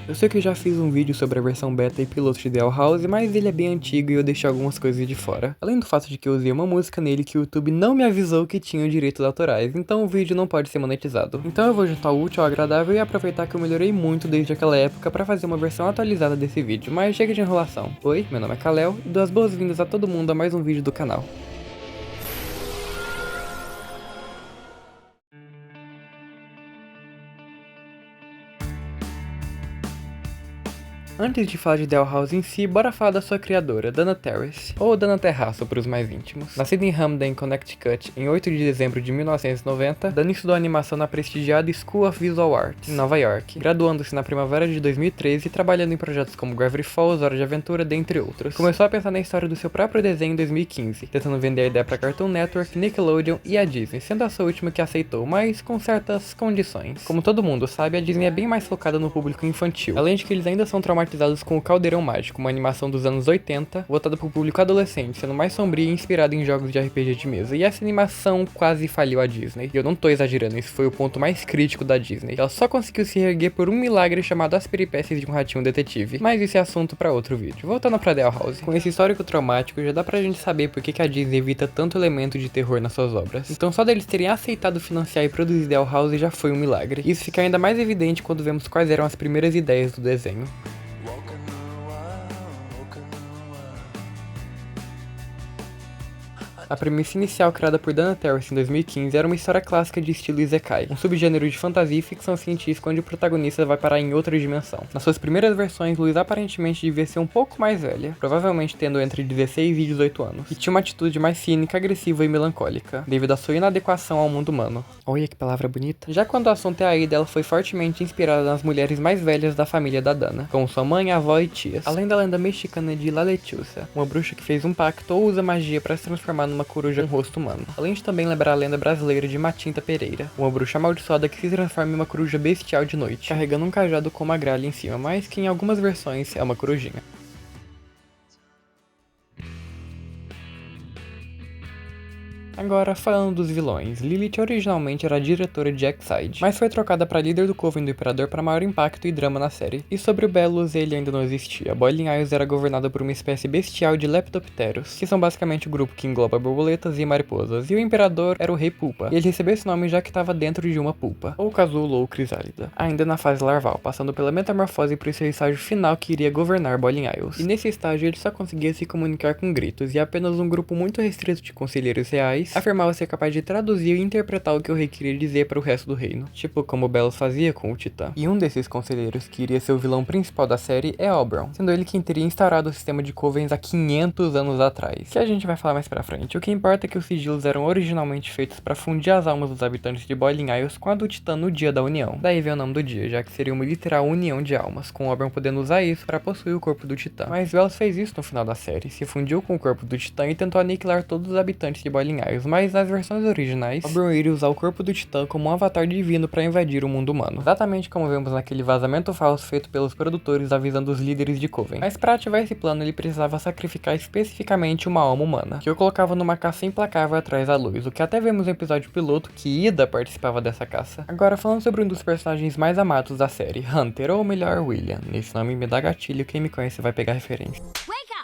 Eu sei que eu já fiz um vídeo sobre a versão beta e piloto de Dale House, mas ele é bem antigo e eu deixei algumas coisas de fora. Além do fato de que eu usei uma música nele que o YouTube não me avisou que tinha direitos autorais, então o vídeo não pode ser monetizado. Então eu vou juntar o útil ao agradável e aproveitar que eu melhorei muito desde aquela época pra fazer uma versão atualizada desse vídeo, mas chega de enrolação. Oi, meu nome é Kalel e dou as boas-vindas a todo mundo a mais um vídeo do canal. Antes de falar de Dale House em si, bora falar da sua criadora, Dana Terrace, ou Dana Terraço para os mais íntimos. Nascida em Hamden, Connecticut, em 8 de dezembro de 1990, Dana estudou animação na prestigiada School of Visual Arts, em Nova York, graduando-se na primavera de 2013 e trabalhando em projetos como Gravity Falls, Hora de Aventura, dentre outros. Começou a pensar na história do seu próprio desenho em 2015, tentando vender a ideia para Cartoon Network, Nickelodeon e a Disney, sendo essa última que aceitou, mas com certas condições. Como todo mundo sabe, a Disney é bem mais focada no público infantil, além de que eles ainda são traumatizados com o Caldeirão Mágico, uma animação dos anos 80, voltada para o público adolescente, sendo mais sombria e inspirada em jogos de RPG de mesa. E essa animação quase faliu a Disney. E eu não tô exagerando, esse foi o ponto mais crítico da Disney. Ela só conseguiu se reerguer por um milagre chamado As Peripécias de um Ratinho Detetive. Mas isso é assunto para outro vídeo. Voltando pra Dale House. Com esse histórico traumático, já dá pra gente saber por que a Disney evita tanto elemento de terror nas suas obras. Então só deles terem aceitado financiar e produzir Dale House já foi um milagre. Isso fica ainda mais evidente quando vemos quais eram as primeiras ideias do desenho. A premissa inicial criada por Dana Terrace em 2015 era uma história clássica de estilo Isekai, um subgênero de fantasia e ficção científica onde o protagonista vai parar em outra dimensão. Nas suas primeiras versões, Luz aparentemente devia ser um pouco mais velha, provavelmente tendo entre 16 e 18 anos, e tinha uma atitude mais cínica, agressiva e melancólica, devido à sua inadequação ao mundo humano. Olha que palavra bonita. Já quando o assunto é a Ida, ela foi fortemente inspirada nas mulheres mais velhas da família da Dana, como sua mãe, avó e tias, além da lenda mexicana de La Lechuza, uma bruxa que fez um pacto ou usa magia para se transformar numa coruja com rosto humano. Além de também lembrar a lenda brasileira de Matinta Pereira, uma bruxa amaldiçoada que se transforma em uma coruja bestial de noite, carregando um cajado com uma gralha em cima, mas que em algumas versões é uma corujinha. Agora, falando dos vilões, Lilith originalmente era a diretora de X-Side, mas foi trocada para líder do Coven do Imperador para maior impacto e drama na série. E sobre o Belus, ele ainda não existia. Boiling Isles era governada por uma espécie bestial de Leptopteros, que são basicamente o grupo que engloba borboletas e mariposas, e o Imperador era o Rei Pulpa, e ele recebeu esse nome já que estava dentro de uma pulpa, ou casulo ou crisálida, ainda na fase larval, passando pela metamorfose para o seu estágio final que iria governar Boiling Isles. E nesse estágio ele só conseguia se comunicar com gritos, e apenas um grupo muito restrito de conselheiros reais afirmava ser capaz de traduzir e interpretar o que o rei queria dizer para o resto do reino, tipo como Belus fazia com o Titã. E um desses conselheiros que iria ser o vilão principal da série é Oberon, sendo ele quem teria instaurado o sistema de Covens há 500 anos atrás, que a gente vai falar mais pra frente. O que importa é que os sigilos eram originalmente feitos para fundir as almas dos habitantes de Boiling Isles com a do Titã no dia da união. Daí vem o nome do dia, já que seria uma literal união de almas, com Oberon podendo usar isso para possuir o corpo do Titã. Mas Belus fez isso no final da série, se fundiu com o corpo do Titã e tentou aniquilar todos os habitantes de Boiling Isles, mas nas versões originais, Oberon iria usar o corpo do Titã como um avatar divino para invadir o mundo humano, exatamente como vemos naquele vazamento falso feito pelos produtores avisando os líderes de Coven. Mas para ativar esse plano ele precisava sacrificar especificamente uma alma humana, que o colocava numa caça implacável atrás da luz, o que até vemos no episódio piloto que Ida participava dessa caça. Agora falando sobre um dos personagens mais amados da série, Hunter, ou melhor, William. Nesse nome me dá gatilho, quem me conhece vai pegar referência.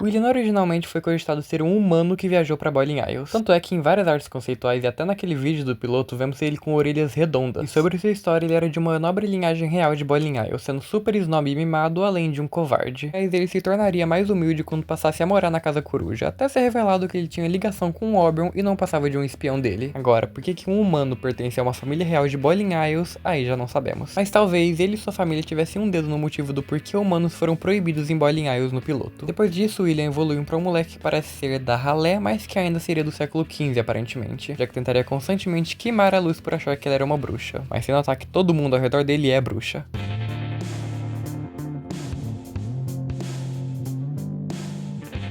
William originalmente foi cogitado ser um humano que viajou para Boiling Isles, tanto é que em várias artes conceituais e até naquele vídeo do piloto vemos ele com orelhas redondas, e sobre sua história ele era de uma nobre linhagem real de Boiling Isles, sendo super snob e mimado além de um covarde, mas ele se tornaria mais humilde quando passasse a morar na Casa Coruja, até ser revelado que ele tinha ligação com o Oberon e não passava de um espião dele. Agora, por que um humano pertence a uma família real de Boiling Isles, aí já não sabemos, mas talvez ele e sua família tivessem um dedo no motivo do porquê humanos foram proibidos em Boiling Isles no piloto. Depois disso, William evoluiu para um moleque que parece ser da ralé, mas que ainda seria do século XV aparentemente, já que tentaria constantemente queimar a luz por achar que ela era uma bruxa, mas sem notar que todo mundo ao redor dele é bruxa.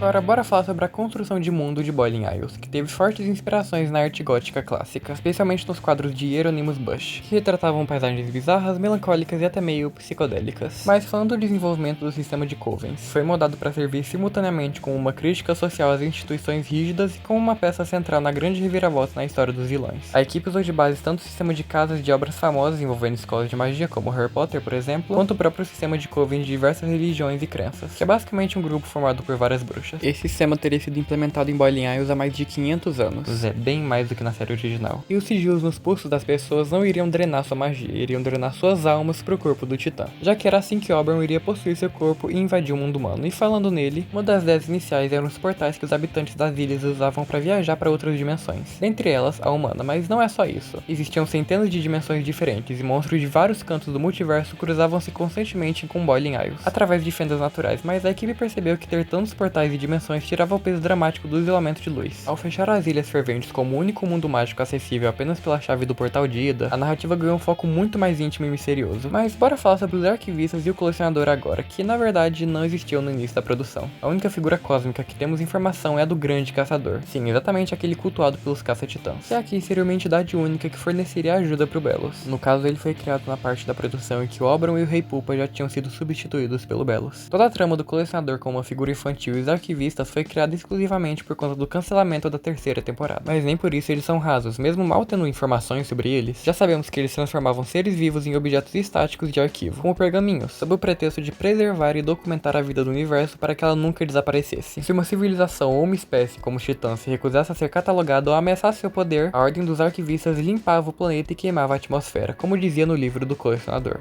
Agora bora falar sobre a construção de mundo de Boiling Isles, que teve fortes inspirações na arte gótica clássica, especialmente nos quadros de Hieronymus Bush, que retratavam paisagens bizarras, melancólicas e até meio psicodélicas. Mas falando do desenvolvimento do sistema de covens, foi moldado para servir simultaneamente como uma crítica social às instituições rígidas e como uma peça central na grande reviravolta na história dos vilões. A equipe usou de base tanto o sistema de casas de obras famosas envolvendo escolas de magia, como Harry Potter, por exemplo, quanto o próprio sistema de coven de diversas religiões e crenças, que é basicamente um grupo formado por várias bruxas. Esse sistema teria sido implementado em Boiling Isles há mais de 500 anos, bem mais do que na série original. E os sigilos nos pulsos das pessoas não iriam drenar sua magia, iriam drenar suas almas pro corpo do Titã, já que era assim que Oberon iria possuir seu corpo e invadir o mundo humano. E falando nele, uma das ideias iniciais eram os portais que os habitantes das ilhas usavam para viajar para outras dimensões, dentre elas a humana, mas não é só isso. Existiam centenas de dimensões diferentes e monstros de vários cantos do multiverso cruzavam-se constantemente com Boiling Isles, através de fendas naturais, mas a equipe percebeu que ter tantos portais e dimensões tirava o peso dramático do isolamento de luz. Ao fechar as Ilhas Ferventes como o único mundo mágico acessível apenas pela chave do portal de ida, a narrativa ganhou um foco muito mais íntimo e misterioso. Mas bora falar sobre os arquivistas e o colecionador agora, que na verdade não existiam no início da produção. A única figura cósmica que temos informação é a do Grande Caçador. Sim, exatamente aquele cultuado pelos caça-titãs. E aqui seria uma entidade única que forneceria ajuda pro Belos. No caso, ele foi criado na parte da produção em que o Oberon e o Rei Pulpa já tinham sido substituídos pelo Belos. Toda a trama do colecionador como uma figura infantil e os arquivistas foi criada exclusivamente por conta do cancelamento da terceira temporada. Mas nem por isso eles são rasos, mesmo mal tendo informações sobre eles, já sabemos que eles transformavam seres vivos em objetos estáticos de arquivo, como pergaminhos, sob o pretexto de preservar e documentar a vida do universo para que ela nunca desaparecesse. Se uma civilização ou uma espécie como os titãs se recusasse a ser catalogada ou ameaçasse seu poder, a ordem dos arquivistas limpava o planeta e queimava a atmosfera, como dizia no livro do colecionador.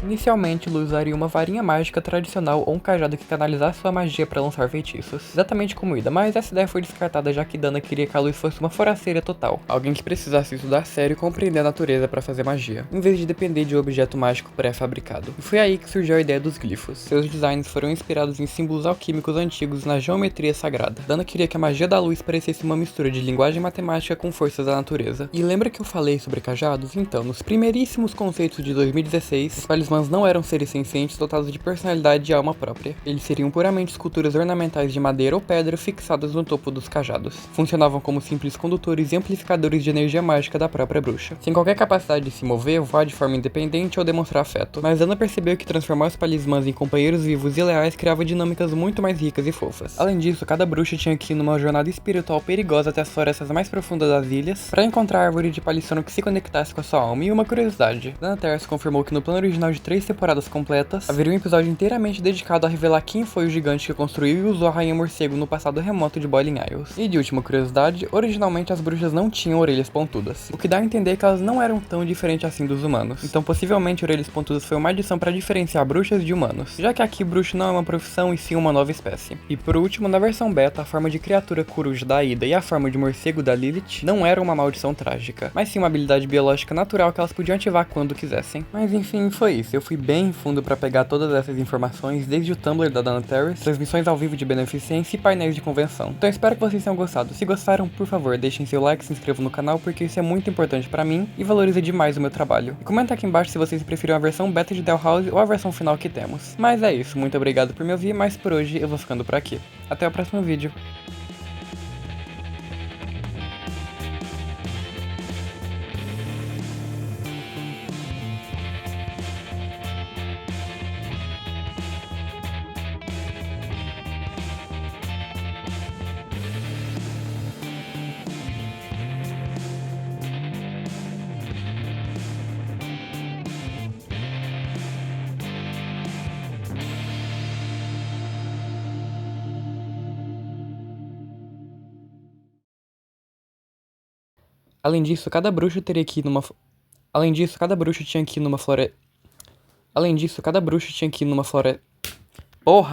Inicialmente, Lu usaria uma varinha mágica tradicional ou um cajado que canalizasse sua magia para lançar feitiços, exatamente como Ida, mas essa ideia foi descartada já que Dana queria que a Luz fosse uma forasteira total, alguém que precisasse estudar sério e compreender a natureza para fazer magia, em vez de depender de um objeto mágico pré-fabricado. E foi aí que surgiu a ideia dos glifos. Seus designs foram inspirados em símbolos alquímicos antigos na geometria sagrada. Dana queria que a magia da luz parecesse uma mistura de linguagem matemática com forças da natureza. E lembra que eu falei sobre cajados? Então, nos primeiríssimos conceitos de 2016, os talismãs não eram seres sencientes dotados de personalidade e alma própria. Eles seriam puramente esculturas ornamentais de madeira ou pedra fixadas no topo dos cajados. Funcionavam como simples condutores e amplificadores de energia mágica da própria bruxa, sem qualquer capacidade de se mover, voar de forma independente ou demonstrar afeto. Mas Ana percebeu que transformar os talismãs em companheiros vivos e leais criava dinâmicas muito mais ricas e fofas. Além disso, cada bruxa tinha que ir numa jornada espiritual perigosa até as florestas mais profundas das ilhas, para encontrar a árvore de paliçono que se conectasse com a sua alma. E uma curiosidade, Dana Terrace confirmou que no plano original de 3 temporadas completas, haveria um episódio inteiramente dedicado a revelar quem foi o gigante que construiu e usou a Rainha Morcego no passado remoto de Boiling Isles. E de última curiosidade, originalmente as bruxas não tinham orelhas pontudas, o que dá a entender que elas não eram tão diferentes assim dos humanos. Então possivelmente orelhas pontudas foi uma adição para diferenciar bruxas de humanos, já que aqui bruxo não é uma profissão e sim uma nova espécie. E por último, na versão beta, a forma de criatura coruja da Ida e a forma de morcego da Lilith não era uma maldição trágica, mas sim uma habilidade biológica natural que elas podiam ativar quando quisessem. Mas enfim, foi isso. Eu fui bem fundo para pegar todas essas informações, desde o Tumblr da Dana Terrace, transmissões ao vivo de beneficência e painéis de convenção. Então espero que vocês tenham gostado. Se gostaram, por favor, deixem seu like, se inscrevam no canal, porque isso é muito importante para mim e valoriza demais o meu trabalho. E comenta aqui embaixo se vocês preferiram a versão beta de Dollhouse ou a versão final que temos. Mas é isso, muito obrigado por me ouvir, mas por hoje eu vou ficando por aqui. Até o próximo vídeo. Além disso, cada bruxo teria que ir numa... Além disso, cada bruxo tinha que ir numa floresta... Além disso, cada bruxo tinha que ir numa floresta... Porra!